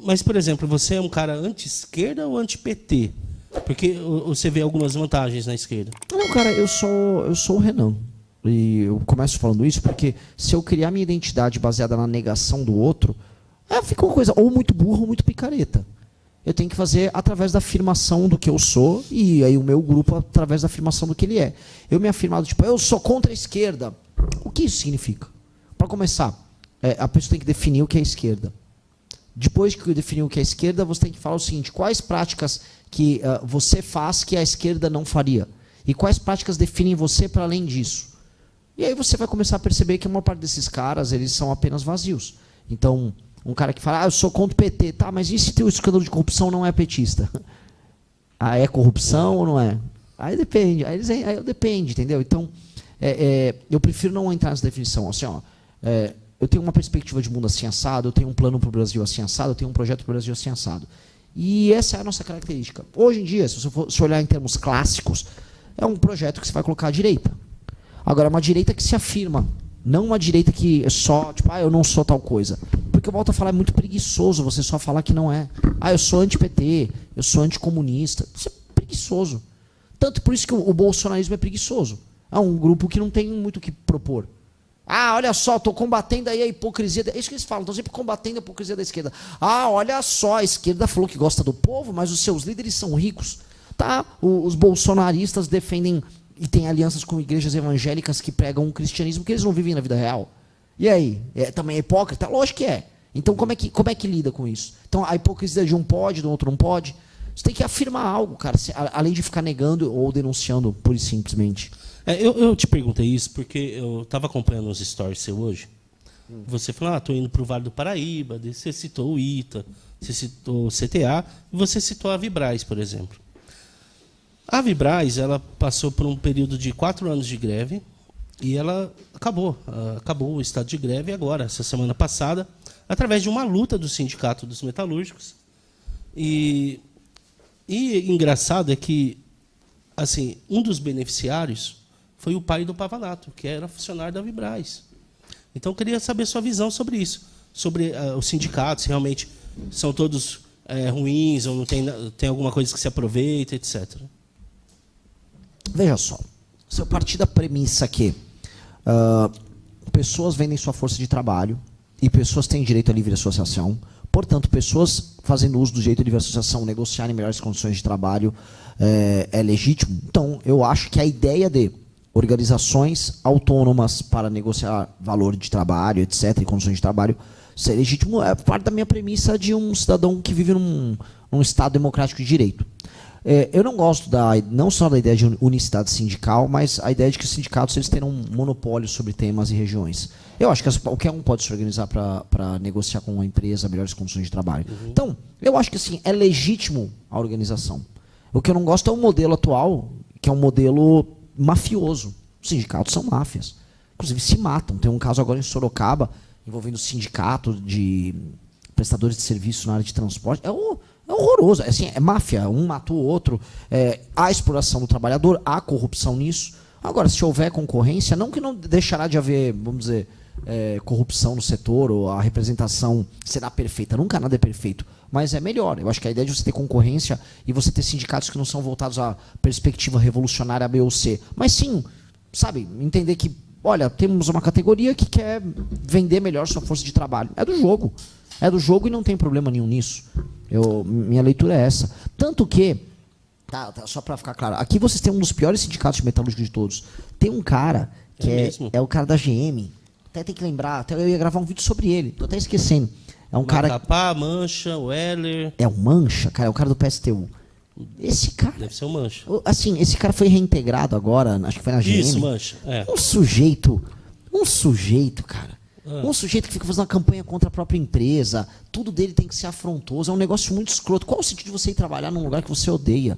Mas, por exemplo, você é um cara anti-esquerda ou anti-PT? Porque você vê algumas vantagens na esquerda. Não, cara, eu sou o Renan. E eu começo falando isso porque se eu criar minha identidade baseada na negação do outro, fica uma coisa ou muito burra ou muito picareta. Eu tenho que fazer através da afirmação do que eu sou e aí o meu grupo através da afirmação do que ele é. Eu me afirmado, tipo, eu sou contra a esquerda. O que isso significa? Para começar, a pessoa tem que definir o que é esquerda. Depois que definir o que é esquerda, você tem que falar o seguinte: quais práticas que você faz que a esquerda não faria? E quais práticas definem você para além disso? E aí você vai começar a perceber que a maior parte desses caras, eles são apenas vazios. Então, um cara que fala, eu sou contra o PT, tá, mas e se teu escândalo de corrupção não é petista? É corrupção ou não é? Aí depende, aí depende, entendeu? Então, eu prefiro não entrar nessa definição. Assim, eu tenho uma perspectiva de mundo assim assado, eu tenho um plano para o Brasil assim assado, eu tenho um projeto para o Brasil assim assado. E essa é a nossa característica. Hoje em dia, se você for olhar em termos clássicos, é um projeto que você vai colocar à direita. Agora, é uma direita que se afirma, não uma direita que é só, tipo, eu não sou tal coisa. Porque eu volto a falar, é muito preguiçoso você só falar que não é. Eu sou anti-PT, eu sou anticomunista. Isso é preguiçoso. Tanto por isso que o bolsonarismo é preguiçoso. É um grupo que não tem muito o que propor. Olha só, estou combatendo aí a hipocrisia. É isso que eles falam, estão sempre combatendo a hipocrisia da esquerda. Olha só, a esquerda falou que gosta do povo, mas os seus líderes são ricos. Tá? Os bolsonaristas defendem e têm alianças com igrejas evangélicas que pregam um cristianismo que eles não vivem na vida real. E aí? Também é hipócrita? Lógico que é. Então como é que lida com isso? Então a hipocrisia de um pode, do outro não pode. Você tem que afirmar algo, cara, além de ficar negando ou denunciando pura e simplesmente. Eu te perguntei isso porque eu estava acompanhando uns stories seu hoje. Você falou, estou indo para o Vale do Paraíba, você citou o ITA, você citou o CTA, e você citou a Vibraz, por exemplo. A Vibraz, ela passou por um período de 4 anos de greve e ela acabou o estado de greve agora, essa semana passada, através de uma luta do Sindicato dos Metalúrgicos. E engraçado é que assim, um dos beneficiários foi o pai do Pavanato, que era funcionário da Vibraz. Então, eu queria saber sua visão sobre isso, sobre os sindicatos, se realmente são todos ruins, ou não tem alguma coisa que se aproveita, etc. Veja só, se eu partir da premissa que pessoas vendem sua força de trabalho e pessoas têm direito à livre associação, portanto, pessoas fazendo uso do direito de livre associação, negociarem melhores condições de trabalho é legítimo. Então, eu acho que a ideia de organizações autônomas para negociar valor de trabalho, etc., e condições de trabalho, ser legítimo é parte da minha premissa de um cidadão que vive num Estado democrático de direito. Eu não gosto não só da ideia de unicidade sindical, mas a ideia de que os sindicatos eles terão um monopólio sobre temas e regiões. Eu acho que qualquer um pode se organizar para negociar com uma empresa melhores condições de trabalho. Então, eu acho que assim, é legítimo a organização. O que eu não gosto é o modelo atual, que é um modelo mafioso. Os sindicatos são máfias. Inclusive se matam. Tem um caso agora em Sorocaba, envolvendo o sindicato de prestadores de serviço na área de transporte. É horroroso. É máfia. Um matou o outro. Há exploração do trabalhador, há corrupção nisso. Agora, se houver concorrência, não que não deixará de haver, vamos dizer, corrupção no setor, ou a representação será perfeita. Nunca nada é perfeito. Mas é melhor. Eu acho que a ideia de você ter concorrência e você ter sindicatos que não são voltados à perspectiva revolucionária B ou C. Mas sim, sabe, entender que, olha, temos uma categoria que quer vender melhor sua força de trabalho. É do jogo. É do jogo e não tem problema nenhum nisso. Minha leitura é essa. Tanto que, só para ficar claro, aqui vocês têm um dos piores sindicatos metalúrgicos de todos. Tem um cara que é o cara da GM. Até tem que lembrar, até eu ia gravar um vídeo sobre ele. Tô até esquecendo. É um cara. Macapá, Mancha, Weller. É o Mancha, cara, é o cara do PSTU. Esse cara. Deve ser o Mancha. Assim, esse cara foi reintegrado agora, acho que foi na GM. Isso, Mancha. Um sujeito, cara. Um sujeito que fica fazendo uma campanha contra a própria empresa. Tudo dele tem que ser afrontoso. É um negócio muito escroto. Qual o sentido de você ir trabalhar num lugar que você odeia?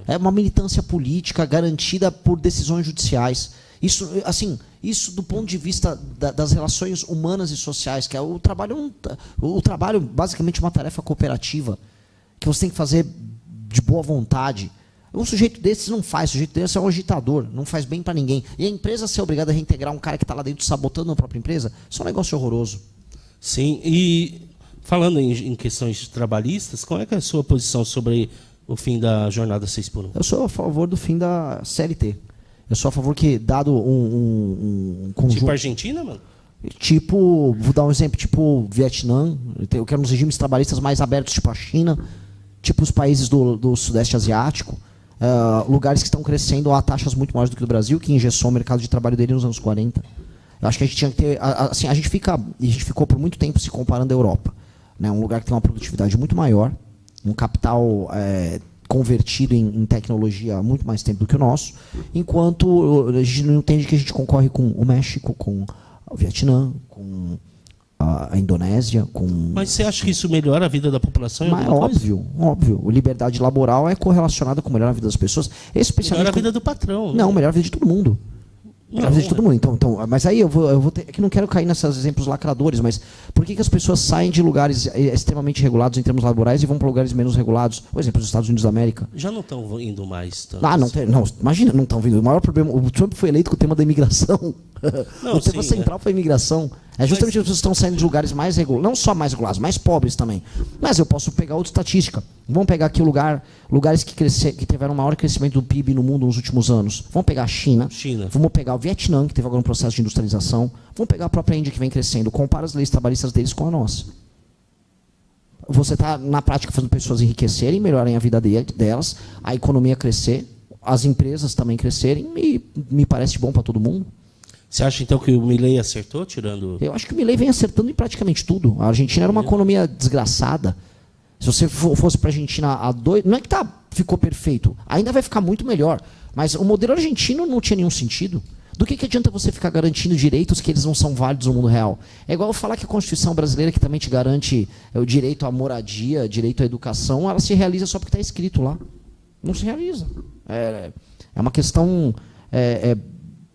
É uma militância política garantida por decisões judiciais. Isso do ponto de vista das relações humanas e sociais, que é o trabalho basicamente uma tarefa cooperativa, que você tem que fazer de boa vontade. Um sujeito desses não faz, o sujeito desse é um agitador, não faz bem para ninguém. E a empresa ser obrigada a reintegrar um cara que está lá dentro sabotando a própria empresa, isso é um negócio horroroso. Sim, e Falando em questões trabalhistas, qual é que é a sua posição sobre o fim da jornada 6x1? Eu sou a favor do fim da CLT. Eu sou a favor que, dado um conjunto... Tipo Argentina, mano? Tipo, vou dar um exemplo, tipo Vietnã. Eu quero uns regimes trabalhistas mais abertos, tipo a China, tipo os países do Sudeste Asiático, lugares que estão crescendo a taxas muito maiores do que o Brasil, que engessou o mercado de trabalho dele nos anos 40. Eu acho que a gente tinha que ter... Assim, a gente ficou por muito tempo se comparando à Europa. Né? Um lugar que tem uma produtividade muito maior, um capital convertido em tecnologia há muito mais tempo do que o nosso, enquanto a gente não entende que a gente concorre com o México, com o Vietnã, com a Indonésia, com... Mas você acha que isso melhora a vida da população? Mas óbvio. A liberdade laboral é correlacionada com melhorar a vida das pessoas, especialmente... Melhora a vida do patrão. Não, melhora a vida de todo mundo. Melhor a vida de todo mundo. Então, mas aí eu vou ter... É que não quero cair nesses exemplos lacradores, mas por que as pessoas saem de lugares extremamente regulados em termos laborais e vão para lugares menos regulados? Por exemplo, os Estados Unidos da América. Já não estão indo mais tanto. Não, imagina, não estão vindo. O maior problema... O Trump foi eleito com o tema da imigração. Não, o tema central foi a imigração. É justamente as pessoas estão saindo de lugares mais regulados, não só mais regulados, mais pobres também. Mas eu posso pegar outra estatística. Vamos pegar aqui lugares que tiveram um maior crescimento do PIB no mundo nos últimos anos. Vamos pegar a China. Vamos pegar o Vietnã, que teve agora um processo de industrialização. Vamos pegar a própria Índia, que vem crescendo. Compara as leis trabalhistas deles com a nossa. Você está, na prática, fazendo pessoas enriquecerem, melhorarem a vida delas, a economia crescer, as empresas também crescerem, e me parece bom para todo mundo. Você acha, então, que o Milei acertou, tirando... Eu acho que o Milei vem acertando em praticamente tudo. A Argentina era uma economia desgraçada. Se você fosse para a Argentina há 2... Não é que ficou perfeito. Ainda vai ficar muito melhor. Mas o modelo argentino não tinha nenhum sentido. Do que adianta você ficar garantindo direitos que eles não são válidos no mundo real? É igual eu falar que a Constituição brasileira, que também te garante o direito à moradia, direito à educação, ela se realiza só porque está escrito lá. Não se realiza. É uma questão...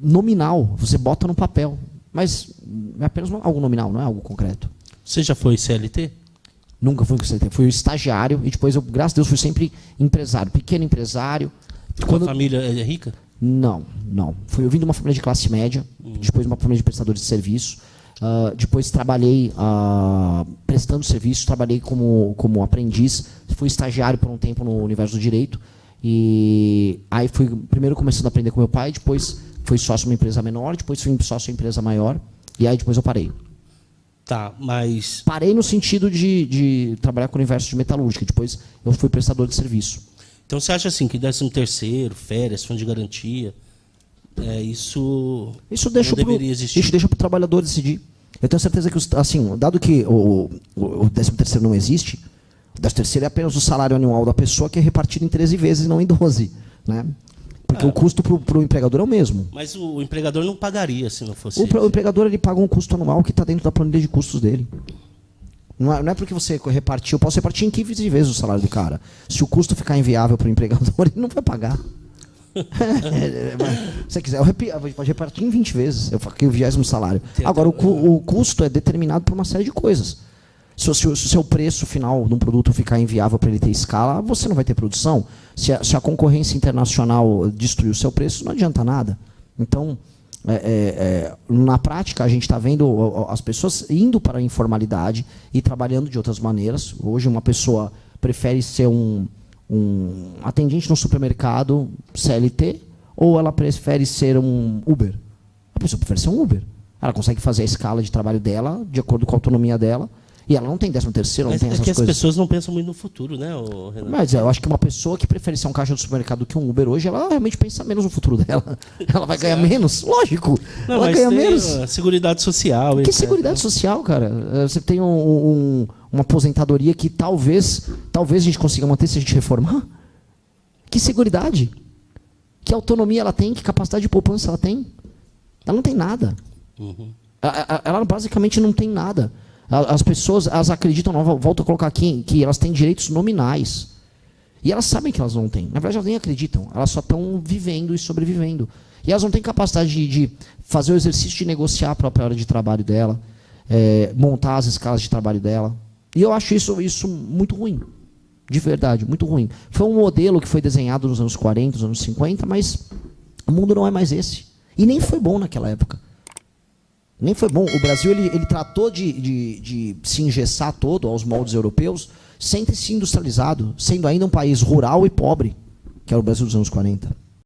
nominal, você bota no papel, mas é apenas algo nominal, não é algo concreto. Você já foi CLT? Nunca fui CLT, fui estagiário e depois eu, graças a Deus, fui sempre empresário, pequeno empresário. Quando... A família é rica? Não. Eu vim de uma família de classe média, depois de uma família de prestadores de serviço, depois trabalhei prestando serviço, trabalhei como aprendiz, fui estagiário por um tempo no universo do direito, e aí fui primeiro começando a aprender com meu pai, depois fui sócio de uma empresa menor, depois fui sócio de uma empresa maior, e aí depois eu parei. Tá, mas... Parei no sentido de trabalhar com o universo de metalúrgica, depois eu fui prestador de serviço. Então você acha assim que 13º, férias, fundo de garantia, isso não deveria existir? Isso deixa para o trabalhador decidir. Eu tenho certeza que, assim, dado que o 13º não existe, o 13º é apenas o salário anual da pessoa que é repartido em 13 vezes e não em 12, né? Porque o custo para o empregador é o mesmo. Mas o empregador não pagaria se não fosse... O empregador ele paga um custo anual que está dentro da planilha de custos dele. Não é porque você repartir, eu posso repartir em 15 vezes o salário do cara. Se o custo ficar inviável para o empregador, ele não vai pagar. Se você quiser, pode repartir em 20 vezes. Eu faço o 20º salário. Agora, o custo é determinado por uma série de coisas. Se o seu preço final de um produto ficar inviável para ele ter escala, você não vai ter produção. Se a concorrência internacional destruir o seu preço, não adianta nada. Então, na prática, a gente está vendo as pessoas indo para a informalidade e trabalhando de outras maneiras. Hoje, uma pessoa prefere ser um atendente no supermercado CLT ou ela prefere ser um Uber? A pessoa prefere ser um Uber. Ela consegue fazer a escala de trabalho dela de acordo com a autonomia dela. E ela não tem 13º, não tem essas coisas. É que as pessoas não pensam muito no futuro, né, Renato? Mas eu acho que uma pessoa que prefere ser um caixa do supermercado do que um Uber hoje, ela realmente pensa menos no futuro dela. Ela vai ganhar menos, lógico. Não, ela mas ganha tem menos. Seguridade social. Que seguridade social, cara? Você tem uma aposentadoria que talvez a gente consiga manter se a gente reformar? Que seguridade? Que autonomia ela tem? Que capacidade de poupança ela tem? Ela não tem nada. Uhum. Ela basicamente não tem nada. As pessoas acreditam, volto a colocar aqui, que elas têm direitos nominais. E elas sabem que elas não têm. Na verdade, elas nem acreditam. Elas só estão vivendo e sobrevivendo. E elas não têm capacidade de fazer o exercício de negociar a própria hora de trabalho dela, montar as escalas de trabalho dela. E eu acho isso muito ruim. De verdade, muito ruim. Foi um modelo que foi desenhado nos anos 40, nos anos 50, mas o mundo não é mais esse. E nem foi bom naquela época. Nem foi bom. O Brasil ele tratou de se engessar todo aos moldes europeus sem ter se industrializado, sendo ainda um país rural e pobre, que era o Brasil dos anos 40.